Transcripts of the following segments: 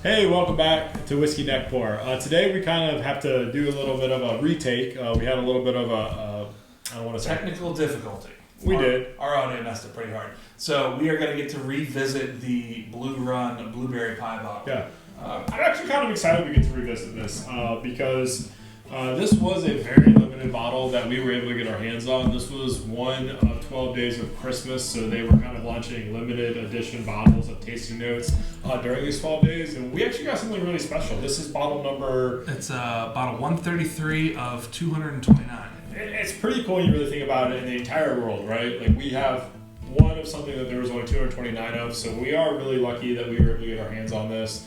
Hey, welcome back to Whiskey Neck Pour. Today we kind of have to do a little bit of a retake. We had a little bit of I don't want to say technical difficulty. We did. Our audio messed up pretty hard. So we are going to get to revisit the Blue Run Blueberry Pie bottle. Yeah. I'm actually kind of excited we get to revisit this because this was a very limited bottle that we were able to get our hands on. This was one of 12 days of Christmas, so they were kind of launching limited edition bottles of tasting notes during these 12 days, and we actually got something really special. This is bottle number... It's bottle 133 of 229. It's pretty cool when you really think about it in the entire world, right? Like, we have one of something that there was only 229 of, so we are really lucky that we were able to get our hands on this.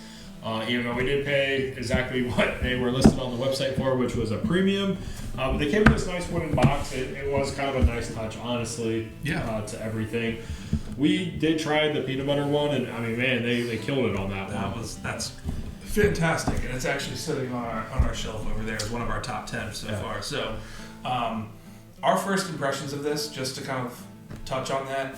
Even though we did pay exactly what they were listed on the website for, which was a premium. But they came in this nice wooden box. It was kind of a nice touch, honestly, to everything. We did try the peanut butter one, and I mean, man, they killed it on that one. That's fantastic, and it's actually sitting on our shelf over there as one of our top 10 so far. So, our first impressions of this, just to kind of touch on that,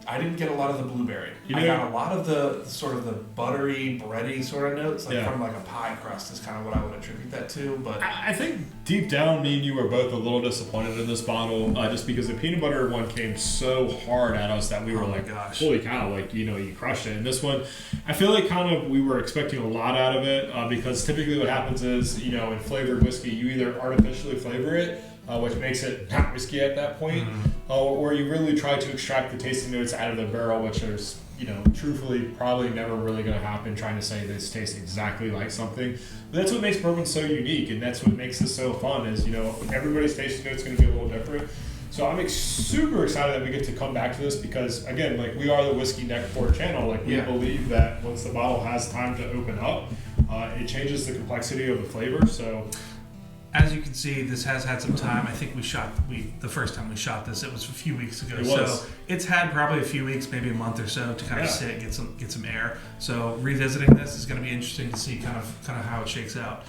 I didn't get a lot of the blueberry. I got a lot of the sort of the buttery, bready sort of notes, from like a pie crust is kind of what I would attribute that to. But I think deep down, me and you were both a little disappointed in this bottle, just because the peanut butter one came so hard at us that we were holy cow, like, you crushed it. And this one, I feel like kind of we were expecting a lot out of it, because typically what happens is, in flavored whiskey, you either artificially flavor it, which makes it not whiskey at that point, or you really try to extract the tasting notes out of the barrel, which is, truthfully probably never really going to happen, trying to say this tastes exactly like something. But that's what makes bourbon so unique, and that's what makes this so fun is, everybody's tasting notes going to be a little different. So I'm super excited that we get to come back to this because, again, like, we are the Whiskey Neck Pour channel. Like, we believe that once the bottle has time to open up, it changes the complexity of the flavor. So... as you can see, this has had some time. I think the first time we shot this, it was a few weeks ago. So it's had probably a few weeks, maybe a month or so to kind of sit, get some air. So revisiting this is going to be interesting to see kind of how it shakes out.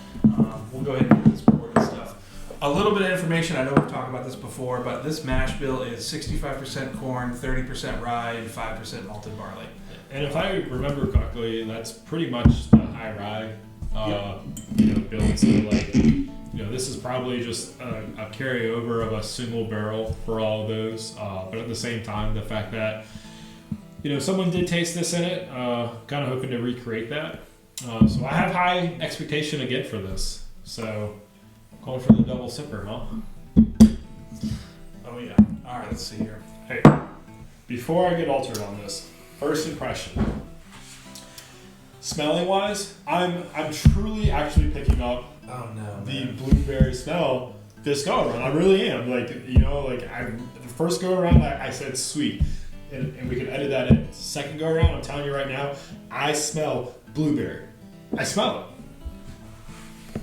We'll go ahead and get this poured and stuff. A little bit of information. I know we've talked about this before, but this mash bill is 65% corn, 30% rye, and 5% malted barley. And if I remember correctly, that's pretty much the high rye build. So this is probably just a carryover of a single barrel for all of those. But at the same time, the fact that, someone did taste this in it, kind of hoping to recreate that. So I have high expectation again for this. So going for the double sipper, huh? Oh, yeah. All right, let's see here. Hey, before I get altered on this, first impression. Smelling wise, I'm truly actually picking up the blueberry smell this go around. I really am. The first go around I said sweet, and we can edit that in. Second go around, I'm telling you right now, I smell blueberry. I smell it.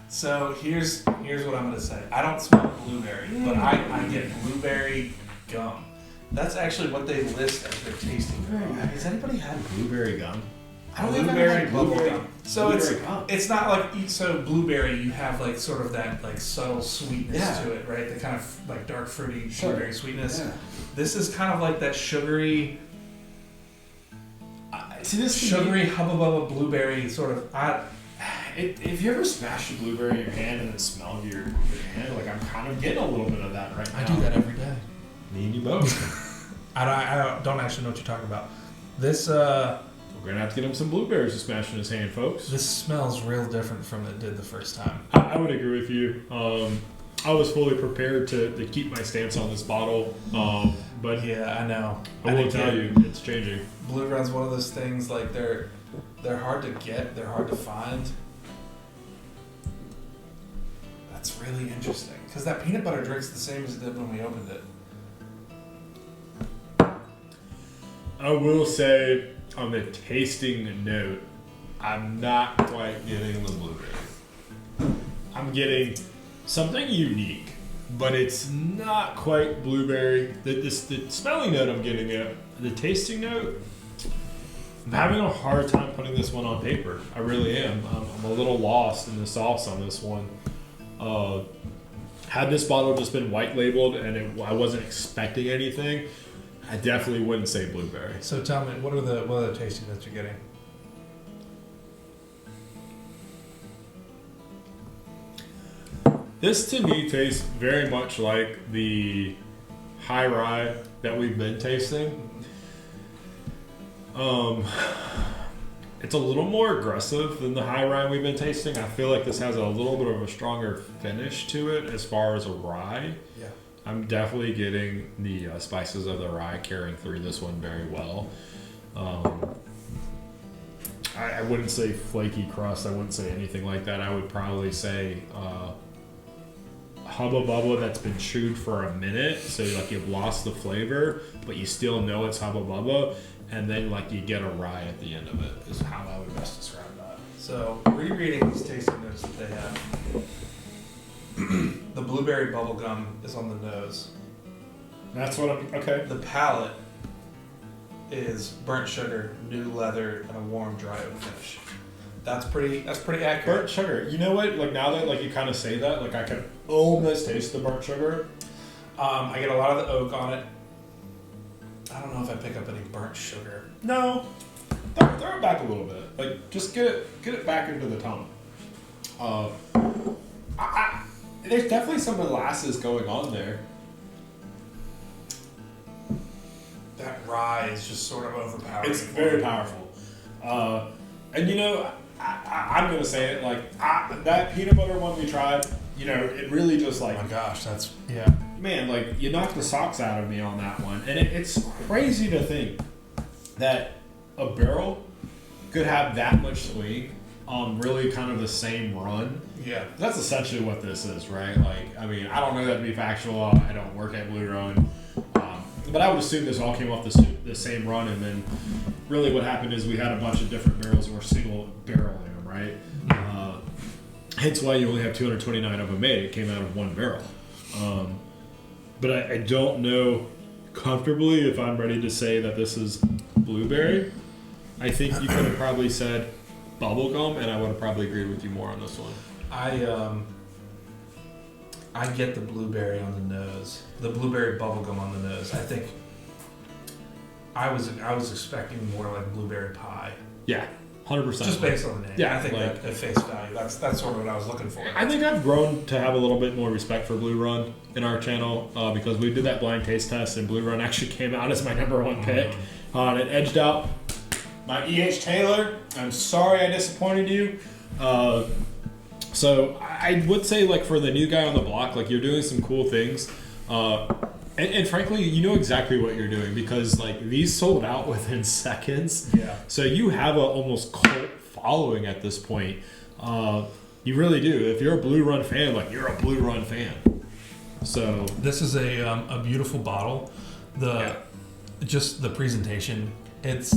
So here's what I'm gonna say. I don't smell blueberry, but I get blueberry gum. That's actually what they list as their tasting. Has anybody had blueberry gum? I don't think I've had bubble gum. So it's not like, so blueberry, you have like sort of that like subtle sweetness to it, right? The kind of like dark fruity blueberry sweetness. Yeah. This is kind of like that sugary, sugary hubba bubba blueberry sort of. If you ever smash a blueberry in your hand and then smell your hand, like, I'm kind of getting a little bit of that right now. I do that every day. Me and you both. I don't actually know what you're talking about. This we're gonna have to get him some blueberries to smash in his hand, folks. This smells real different from it did the first time. I would agree with you. I was fully prepared to keep my stance on this bottle, but yeah, I know. I will tell you, it's changing. Blue Run's one of those things, like, they're hard to get, they're hard to find. That's really interesting because that peanut butter drink's the same as it did when we opened it. I will say, on the tasting note, I'm not quite getting the blueberry. I'm getting something unique, but it's not quite blueberry. The smelling note I'm getting it. The tasting note, I'm having a hard time putting this one on paper. I really am. I'm a little lost in the sauce on this one. Had this bottle just been white labeled and I wasn't expecting anything, I definitely wouldn't say blueberry. So tell me, what are the tasting notes you're getting? This to me tastes very much like the high rye that we've been tasting. It's a little more aggressive than the high rye we've been tasting. I feel like this has a little bit of a stronger finish to it as far as a rye. Yeah. I'm definitely getting the spices of the rye carrying through this one very well. I wouldn't say flaky crust. I wouldn't say anything like that. I would probably say Hubba Bubba that's been chewed for a minute. So like you've lost the flavor, but you still know it's Hubba Bubba. And then like you get a rye at the end of it is how I would best describe that. So rereading these tasting notes that they have, the blueberry bubblegum is on the nose. That's what I'm, okay. The palate is burnt sugar, new leather, and a warm dry oak finish. That's pretty accurate. Burnt sugar. You know what? Like now that like you kind of say that, like I can almost taste the burnt sugar. I get a lot of the oak on it. I don't know if I pick up any burnt sugar. No. Throw it back a little bit. Like just get it back into the tongue. There's definitely some molasses going on there. That rye is just sort of overpowering. It's very powerful. And you know, I'm gonna say it like that peanut butter one we tried. You know, it really just like. Oh my gosh, that's yeah. Man, like you knocked the socks out of me on that one, and it's crazy to think that a barrel could have that much swing on really kind of the same run. Yeah, that's essentially what this is, right? Like, I mean, I don't know that to be factual. I don't work at Blue Run, but I would assume this all came off the same run, and then really what happened is we had a bunch of different barrels or single barreling them, right? Hence why you only have 229 of them made. It came out of one barrel. But I don't know comfortably if I'm ready to say that this is blueberry. I think you could have probably said bubblegum, and I would have probably agreed with you more on this one. I get the blueberry on the nose, the blueberry bubblegum on the nose. I think I was expecting more like blueberry pie. Yeah, 100%. Just based on the name. Yeah, I think like, that at face value, that's sort of what I was looking for. I think I've grown to have a little bit more respect for Blue Run in our channel because we did that blind taste test, and Blue Run actually came out as my number one pick. And it edged out my E.H. Taylor. I'm sorry I disappointed you. So I would say, like, for the new guy on the block, like, you're doing some cool things. And frankly, you know exactly what you're doing because, like, these sold out within seconds. Yeah. So you have a almost cult following at this point. You really do. If you're a Blue Run fan, like, you're a Blue Run fan. So this is a beautiful bottle. Just the presentation. It's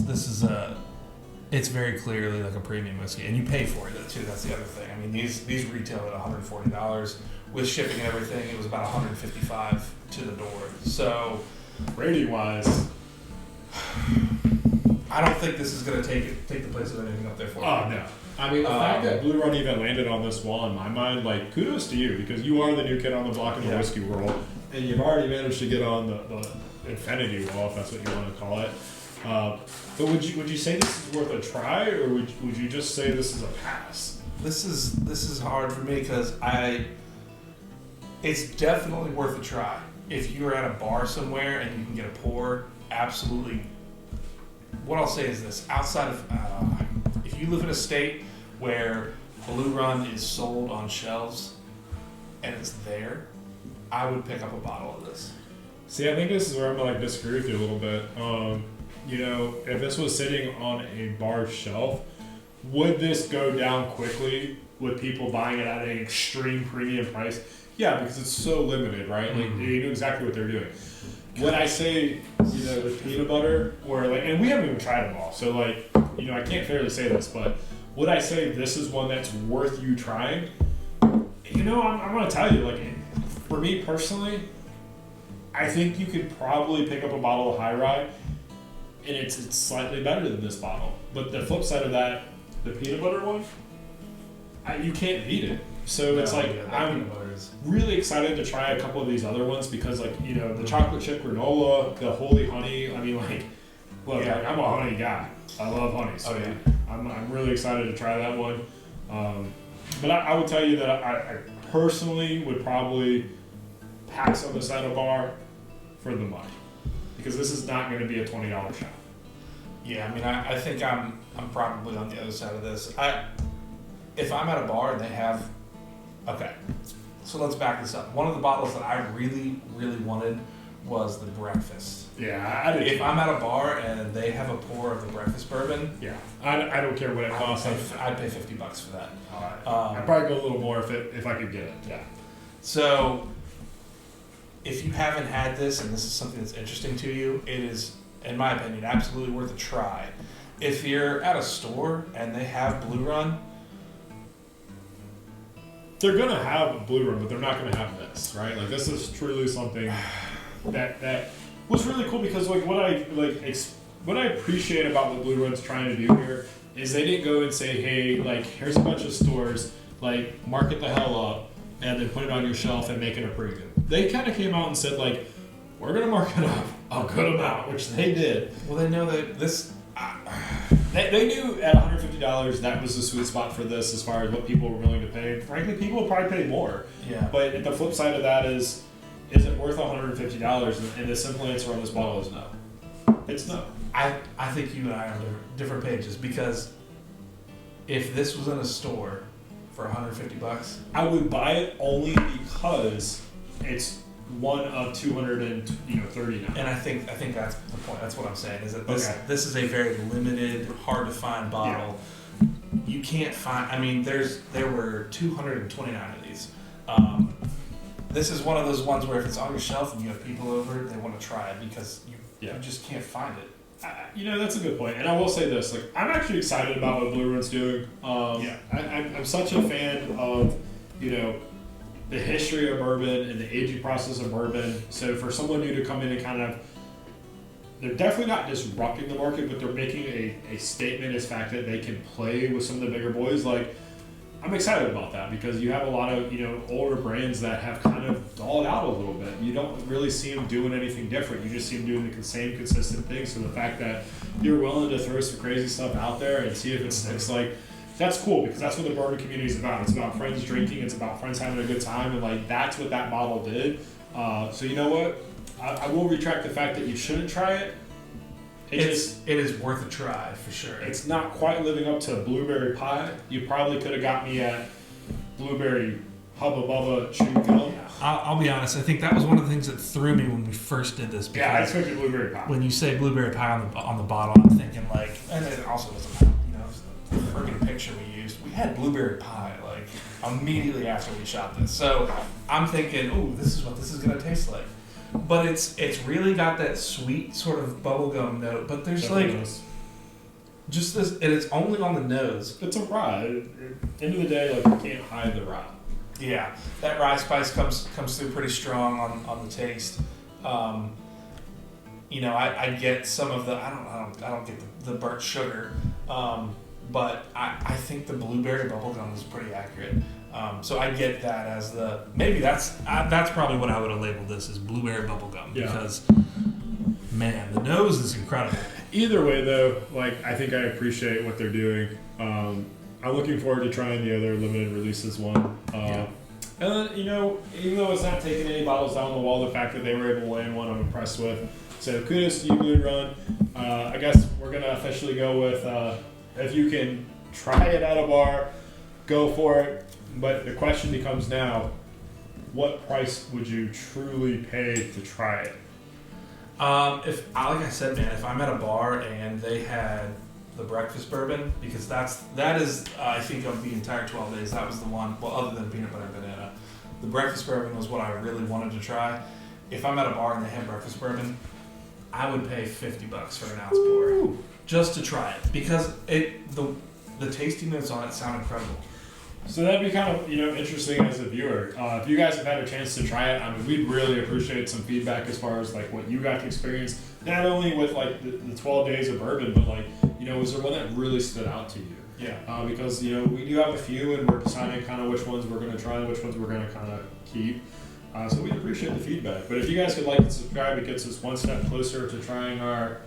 very clearly like a premium whiskey, and you pay for it too. That's the other thing. I mean, these retail at $140 with shipping and everything. It was about $155 to the door. So, rating wise, I don't think this is going to take the place of anything up there for. Oh no. I mean, the fact that Blue Run even landed on this wall, in my mind, like, kudos to you because you are the new kid on the block in the whiskey world, and you've already managed to get on the infinity wall, if that's what you want to call it. But would you say this is worth a try, or would you just say this is a pass? This is hard for me because it's definitely worth a try. If you're at a bar somewhere and you can get a pour, absolutely. What I'll say is this: outside of if you live in a state where Blue Run is sold on shelves and it's there, I would pick up a bottle of this. See, I think this is where I'm gonna like disagree with you a little bit. You know, if this was sitting on a bar shelf, would this go down quickly with people buying it at an extreme premium price? Yeah, because it's so limited, right? Like, you know exactly what they're doing. Would I say, you know, the peanut butter, or like, and we haven't even tried them all, so like, you know, I can't fairly say this, but would I say this is one that's worth you trying? You know, I'm gonna tell you, like, for me personally, I think you could probably pick up a bottle of High Rye, and it's slightly better than this bottle. But the flip side of that, the peanut butter one, you can't beat it. So it's like, I'm really excited to try a couple of these other ones because, like, you know, the chocolate chip granola, the holy honey. I mean, like, look, like, I'm a honey guy. I love honey. So I'm really excited to try that one. But I would tell you that I personally would probably pass on this at a bar for the money, because this is not going to be a $20 shot. Yeah, I mean, I think I'm probably on the other side of this. If I'm at a bar and they have, okay, so let's back this up. One of the bottles that I really, really wanted was the breakfast. Yeah, if I'm at a bar and they have a pour of the breakfast bourbon, yeah, I don't care what it costs. I'd pay $50 for that. I'd probably go a little more if I could get it. Yeah. So if you haven't had this and this is something that's interesting to you, it is, in my opinion, absolutely worth a try. If you're at a store and they have Blue Run, they're gonna have Blue Run, but they're not gonna have this, right? Like, this is truly something that was really cool, because like what I appreciate about what Blue Run's trying to do here is they didn't go and say, hey, like, here's a bunch of stores, like, market the hell up and then put it on your shelf and make it a premium. They kind of came out and said, like, we're gonna mark it up a good amount, which they did. Well, they know that this. They knew at $150 that was the sweet spot for this, as far as what people were willing to pay. Frankly, people would probably pay more. Yeah. But the flip side of that is it worth $150? And the simple answer on this bottle is no. It's no. I think you and I are on different pages, because if this was in a store for $150, I would buy it only because it's one of 239. And I think that's the point. That's what I'm saying. Is that this is a very limited, hard to find bottle. Yeah. You can't find. I mean, there were 229 of these. This is one of those ones where if it's on your shelf and you have people over, they want to try it, because you just can't find it. That's a good point. And I will say this: like, I'm actually excited about what Blue Run's doing. I'm such a fan of the history of bourbon and the aging process of bourbon. So for someone new to come in and kind of, they're definitely not disrupting the market, but they're making a statement as fact that they can play with some of the bigger boys. Like, I'm excited about that, because you have a lot of older brands that have kind of dulled out a little bit. You don't really see them doing anything different. You just see them doing the same consistent thing. So the fact that you're willing to throw some crazy stuff out there and see if it sticks, like, that's cool, because that's what the bourbon community is about. It's about friends drinking. It's about friends having a good time, and like, that's what that bottle did. So you know what? I will retract the fact that you shouldn't try it. It is worth a try for sure. It's not quite living up to Blueberry Pie. You probably could have got me at Blueberry Hubba Bubba Chew Gum. I'll be honest. I think that was one of the things that threw me when we first did this. Yeah, I expected Blueberry Pie. When you say Blueberry Pie on the bottle, I'm thinking like, and it also doesn't. The friggin' picture we used, we had Blueberry Pie like immediately after we shot this. So I'm thinking, ooh, this is what this is gonna taste like. But it's really got that sweet sort of bubblegum note, but there's just this, and it's only on the nose. It's a rye. End of the day, like, you can't hide the rye. Yeah, that rye spice comes through pretty strong on the taste. I get some of the I don't get the burnt sugar. But I think the blueberry bubblegum is pretty accurate. So I get that as maybe that's probably what I would have labeled this as blueberry bubblegum. Yeah. Because, man, the nose is incredible. Either way, though, like, I think I appreciate what they're doing. I'm looking forward to trying the other limited releases one. And then, even though it's not taking any bottles down the wall, the fact that they were able to land one, I'm impressed with. So kudos to you, Blue Run. I guess we're going to officially go with... if you can try it at a bar, go for it. But the question becomes now, what price would you truly pay to try it? Like I said, man, if I'm at a bar and they had the breakfast bourbon, because that is I think of the entire 12 days, that was the one, well, other than peanut butter and banana, the breakfast bourbon was what I really wanted to try. If I'm at a bar and they have breakfast bourbon, I would pay $50 for an ounce pour just to try it, because the tasty notes on it sound incredible. So that'd be kind of interesting as a viewer. If you guys have had a chance to try it, I mean, we'd really appreciate some feedback as far as like what you got to experience, not only with like the 12 days of bourbon, but like was there one that really stood out to you? Yeah. Because we do have a few, and we're deciding kind of which ones we're going to try and which ones we're going to kind of keep. So we'd appreciate the feedback. But if you guys could like and subscribe, it gets us one step closer to trying our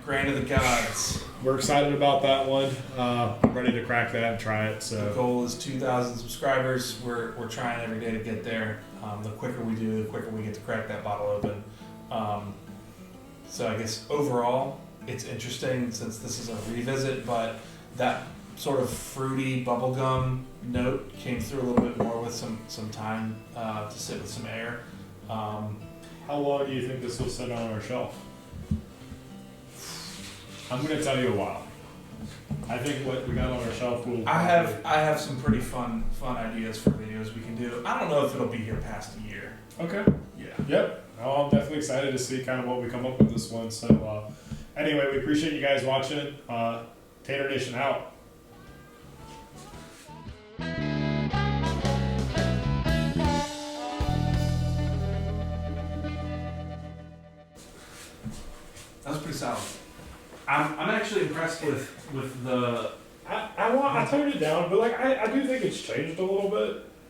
Grand of the Gods. We're excited about that one. I'm ready to crack that and try it. So the goal is 2,000 subscribers. We're trying every day to get there. The quicker we do, the quicker we get to crack that bottle open. So I guess overall, it's interesting since this is a revisit, but that sort of fruity bubblegum note came through a little bit more with some time to sit with some air. How long do you think this will sit on our shelf? I'm going to tell you a while. I think what we got on our shelf will. I have some pretty fun ideas for videos we can do. I don't know if it'll be here past a year. Okay. Yeah. Yep. Well, I'm definitely excited to see kind of what we come up with this one. So anyway, we appreciate you guys watching. Tater Nation out. That was pretty solid. I'm actually impressed with the. I toned it down, but like I do think it's changed a little bit.